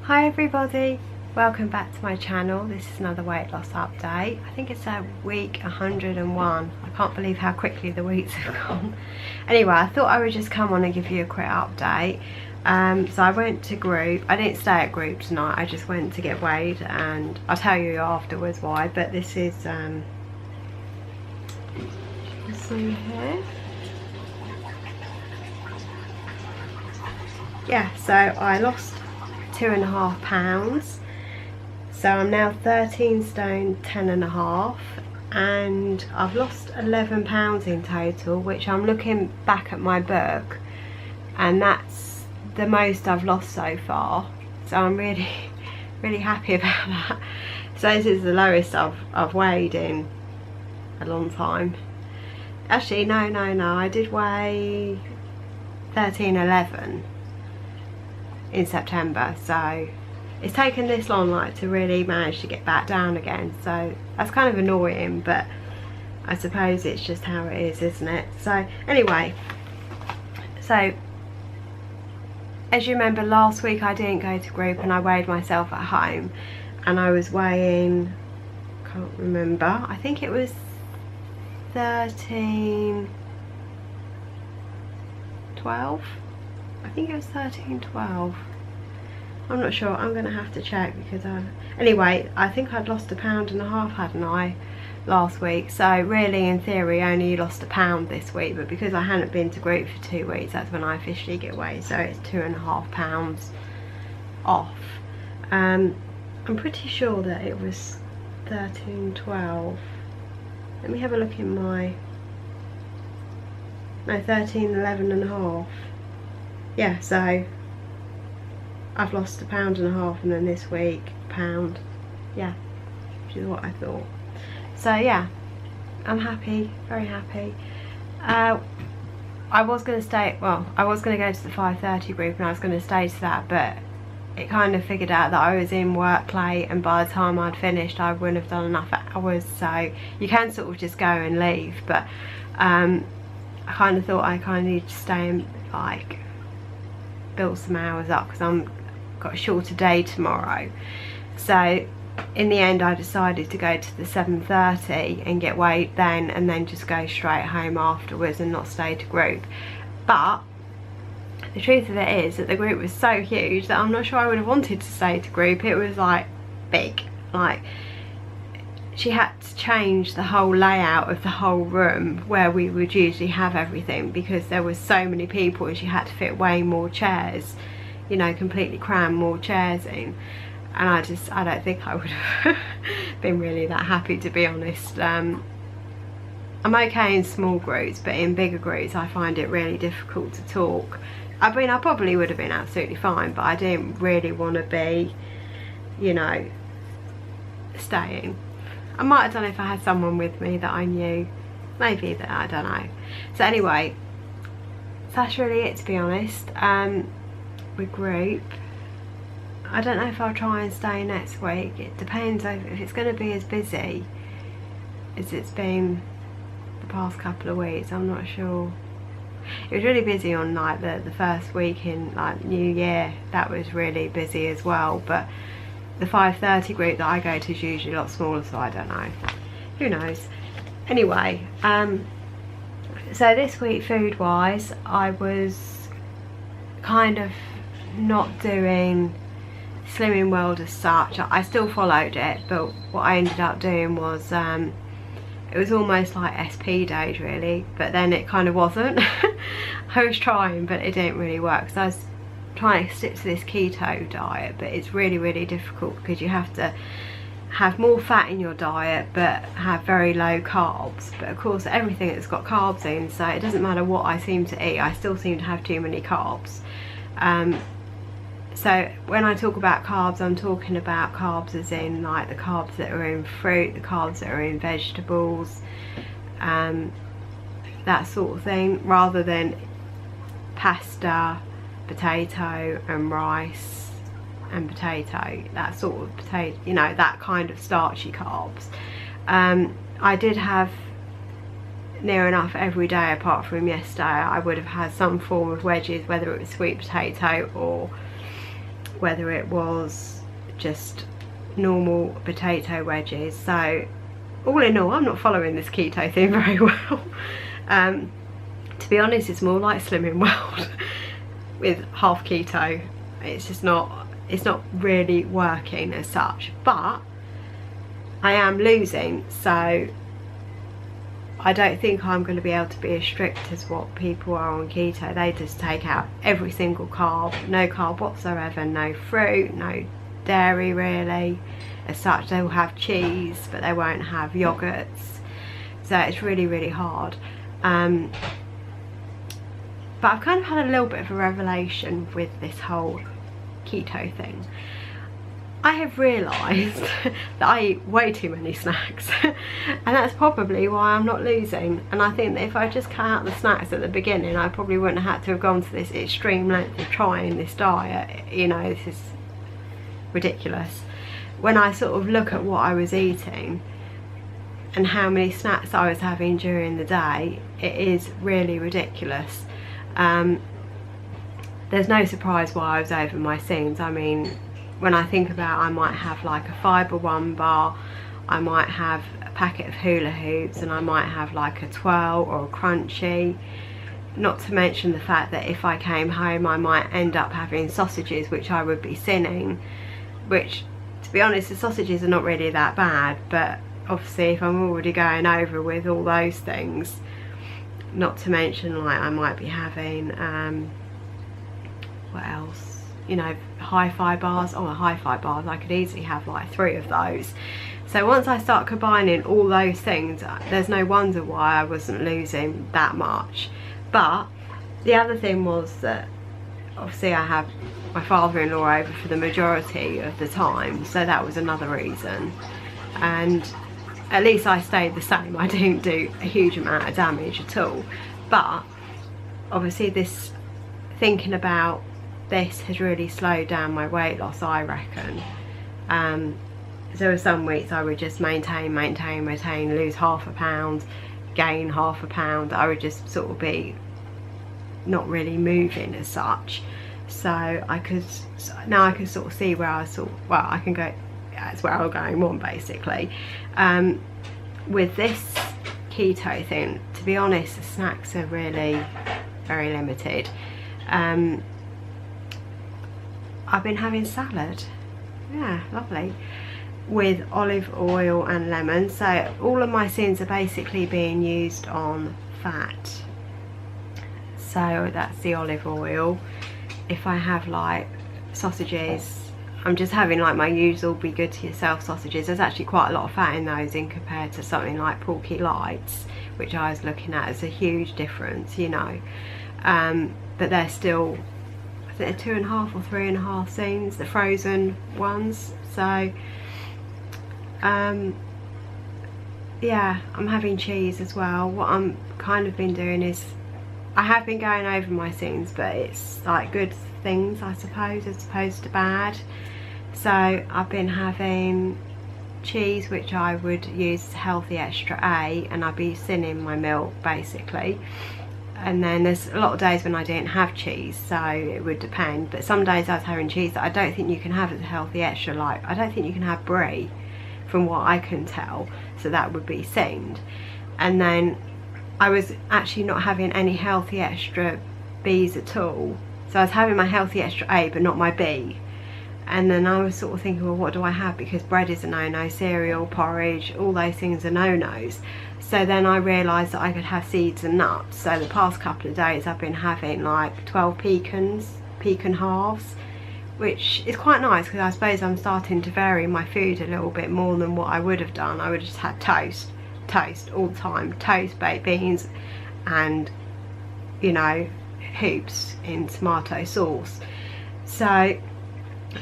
Hi everybody, welcome back to my channel. This is another weight loss update. I think it's week 101. I can't believe how quickly the weeks have gone. Anyway, I thought I would just come on and give you a quick update. So I went to group. I didn't stay at group tonight, I just went to get weighed, and I'll tell you afterwards why, but this is see here. Yeah, so I lost 2.5 pounds, so I'm now 13 stone 10.5, and I've lost 11 pounds in total, which I'm looking back at my book and that's the most I've lost so far, so I'm really happy about that. So this is the lowest I've weighed in a long time. Actually no, I did weigh 13.11 in September, so it's taken this long to really manage to get back down again, so that's kind of annoying, but I suppose it's just how it is, isn't it? So anyway, so as you remember, last week I didn't go to group and I weighed myself at home, and I was weighing, can't remember, I think it was 13.12. I think it was 13.12. I'm not sure, I'm gonna have to check because anyway, I think I'd lost 1.5 pounds, hadn't I, last week? So really, in theory, I only lost a pound this week, but because I hadn't been to group for 2 weeks, that's when I officially get weighed, so it's 2.5 pounds off. I'm pretty sure that it was 13.12. Let me have a look in my, no, 13.11.5. Yeah, so I've lost 1.5 pounds, and then this week £1, yeah, which is what I thought. So yeah, I'm happy, very happy. I was going to stay, well, I was going to go to the 5:30 group and I was going to stay to that, but it kind of figured out that I was in work late, and by the time I'd finished I wouldn't have done enough hours, so you can sort of just go and leave, but I kind of thought I kind of need to stay and build some hours up because I'm got a shorter day tomorrow. So in the end I decided to go to the 7:30 and get weighed then, and then just go straight home afterwards and not stay to group. But the truth of it is that the group was so huge that I'm not sure I would have wanted to stay to group. It was big, she had to change the whole layout of the whole room where we would usually have everything, because there was so many people and she had to fit way more chairs, you know, completely cram more chairs in, and I don't think I would have been really that happy, to be honest. I'm okay in small groups, but in bigger groups I find it really difficult to talk. I mean, I probably would have been absolutely fine, but I didn't really want to be, you know, staying. I might have done it if I had someone with me that I knew, maybe, that I don't know. So anyway, that's really it, to be honest. With group, I don't know if I'll try and stay next week. It depends if it's going to be as busy as it's been the past couple of weeks. I'm not sure. It was really busy on the first week in New Year. That was really busy as well, but the 5:30 group that I go to is usually a lot smaller, so I don't know. Who knows? Anyway, so this week food wise, I was kind of not doing Slimming World as such. I still followed it, but what I ended up doing was it was almost like SP days really, but then it kind of wasn't. I was trying, but it didn't really work, so I was trying to stick to this keto diet, but it's really difficult because you have to have more fat in your diet but have very low carbs. But of course everything that's got carbs in, so it doesn't matter what I seem to eat, I still seem to have too many carbs. So when I talk about carbs, I'm talking about carbs as in the carbs that are in fruit, the carbs that are in vegetables, that sort of thing, rather than pasta, potato and rice and potato, that sort of potato, you know, that kind of starchy carbs. I did have near enough every day apart from yesterday. I would have had some form of wedges, whether it was sweet potato or whether it was just normal potato wedges. So all in all, I'm not following this keto thing very well. To be honest, it's more like Slimming World with half keto. It's just not, it's not really working as such, but I am losing, so I don't think I'm going to be able to be as strict as what people are on keto. They just take out every single carb, no carb whatsoever, no fruit, no dairy really as such. They will have cheese, but they won't have yogurts, so it's really, really hard. But I've kind of had a little bit of a revelation with this whole keto thing. I have realised that I eat way too many snacks and that's probably why I'm not losing. And I think that if I just cut out the snacks at the beginning, I probably wouldn't have had to have gone to this extreme length of trying this diet. You know, this is ridiculous. When I sort of look at what I was eating and how many snacks I was having during the day, it is really ridiculous. There's no surprise why I was over my seams. I mean, when I think about, I might have like a Fibre One bar, I might have a packet of hula hoops, and I might have like a twirl or a crunchy. Not to mention the fact that if I came home I might end up having sausages, which I would be sinning, which, to be honest, the sausages are not really that bad, but obviously if I'm already going over with all those things, not to mention like I might be having what else, you know, hi-fi bars. Oh, hi-fi bars, I could easily have like 3 of those. So once I start combining all those things, there's no wonder why I wasn't losing that much. But the other thing was that obviously I have my father-in-law over for the majority of the time, so that was another reason. And at least I stayed the same. I didn't do a huge amount of damage at all. But obviously this, thinking about this has really slowed down my weight loss, I reckon. There were some weeks I would just maintain, lose half a pound, gain half a pound. I would just sort of be not really moving as such. So I could, now I can sort of see where I sort of, well, I can go, that's where I'm going on basically. With this keto thing, to be honest, the snacks are really very limited. I've been having salad, yeah, lovely, with olive oil and lemon. So all of my sins are basically being used on fat. So that's the olive oil. If I have like sausages, I'm just having like my usual be good to yourself sausages. There's actually quite a lot of fat in those in compared to something like Porky Lights, which I was looking at as a huge difference, you know. But they're still, I think they're 2.5 or 3.5 scenes, the frozen ones. So yeah, I'm having cheese as well. What I'm kind of been doing is, I have been going over my scenes, but it's like good things, I suppose, as opposed to bad. So I've been having cheese, which I would use healthy extra A, and I'd be sinning my milk basically. And then there's a lot of days when I didn't have cheese, so it would depend. But some days I was having cheese that I don't think you can have as a healthy extra. Like, I don't think you can have brie, from what I can tell, so that would be sinned. And then I was actually not having any healthy extra B's at all. So I was having my healthy extra A, but not my B. And then I was sort of thinking, well, what do I have? Because bread is a no-no, cereal, porridge, all those things are no-nos. So then I realised that I could have seeds and nuts. So the past couple of days I've been having like 12 pecan halves, which is quite nice, because I suppose I'm starting to vary my food a little bit more than what I would have done. I would have just had toast all the time, toast, baked beans, and, you know, hoops in tomato sauce. So I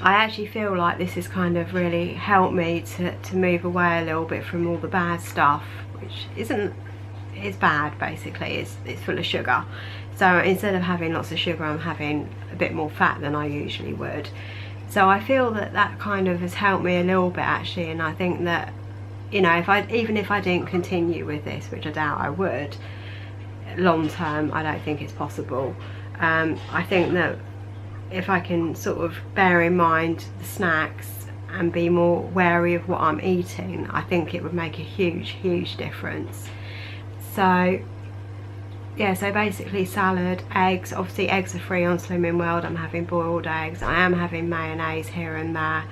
actually feel like this has kind of really helped me to move away a little bit from all the bad stuff, which isn't, it's bad basically, it's full of sugar. So instead of having lots of sugar, I'm having a bit more fat than I usually would. So I feel that that kind of has helped me a little bit actually, and I think that, you know, even if I didn't continue with this, which I doubt I would, long term I don't think it's possible. I think that if I can sort of bear in mind the snacks and be more wary of what I'm eating, I think it would make a huge difference. So yeah, so basically salad, eggs. Obviously eggs are free on Slimming World. I'm having boiled eggs. I am having mayonnaise here and there.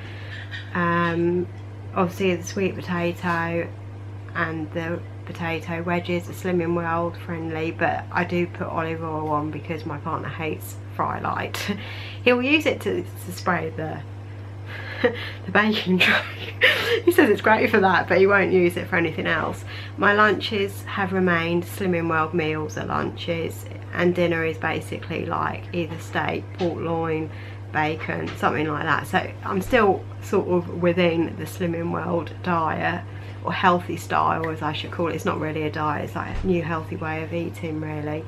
Obviously the sweet potato and the potato wedges are Slimming World friendly, but I do put olive oil on because my partner hates fry light. He'll use it to spray the baking tray. He says it's great for that, but he won't use it for anything else. My lunches have remained Slimming World meals at lunches, and dinner is basically like either steak, pork loin, bacon, something like that. So I'm still sort of within the Slimming World diet, or healthy style as I should call it. It's not really a diet, it's like a new healthy way of eating really.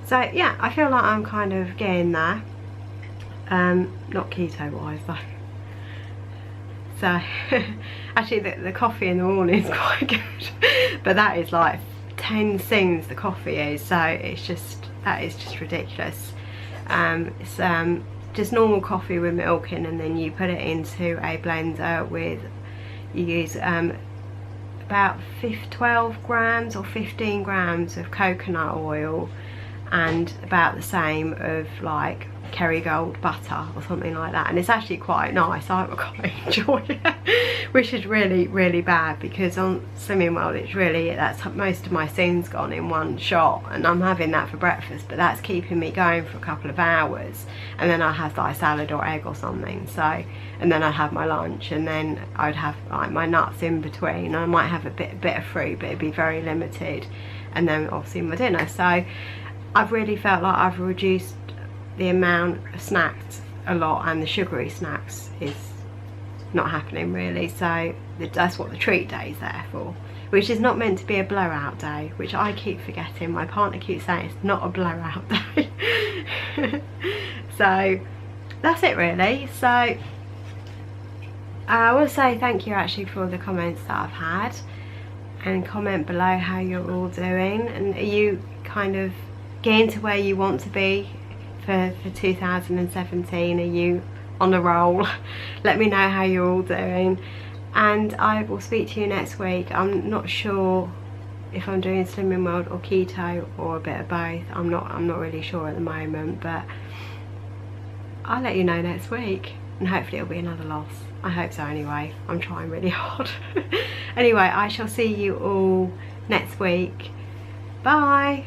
So yeah, I feel like I'm kind of getting there. Not keto wise though. So actually the coffee in the morning is quite good, but that is like 10 things the coffee is, so it's just, that is just ridiculous. It's just normal coffee with milk in, and then you put it into a blender with, you use about 12 grams or 15 grams of coconut oil and about the same of like Kerrygold butter or something like that, and it's actually quite nice. I quite enjoy it, which is really bad because on Slimming World it's really, that's most of my scene's gone in one shot, and I'm having that for breakfast, but that's keeping me going for a couple of hours, and then I'll have like salad or egg or something. So, and then I'd have my lunch, and then I'd have like my nuts in between. I might have a bit of fruit, but it'd be very limited, and then obviously my dinner. So I've really felt like I've reduced the amount of snacks a lot, and the sugary snacks is not happening really. So that's what the treat day is there for, which is not meant to be a blowout day, which I keep forgetting. My partner keeps saying it's not a blowout day. So that's it really. So I want to say thank you actually for the comments that I've had, and comment below how you're all doing, and are you kind of getting to where you want to be for 2017? Are you on a roll? Let me know how you're all doing, and I will speak to you next week. I'm not sure if I'm doing Slimming World or keto or a bit of both. I'm not really sure at the moment, but I'll let you know next week, and hopefully it'll be another loss. I hope so anyway. I'm trying really hard. Anyway, I shall see you all next week. Bye.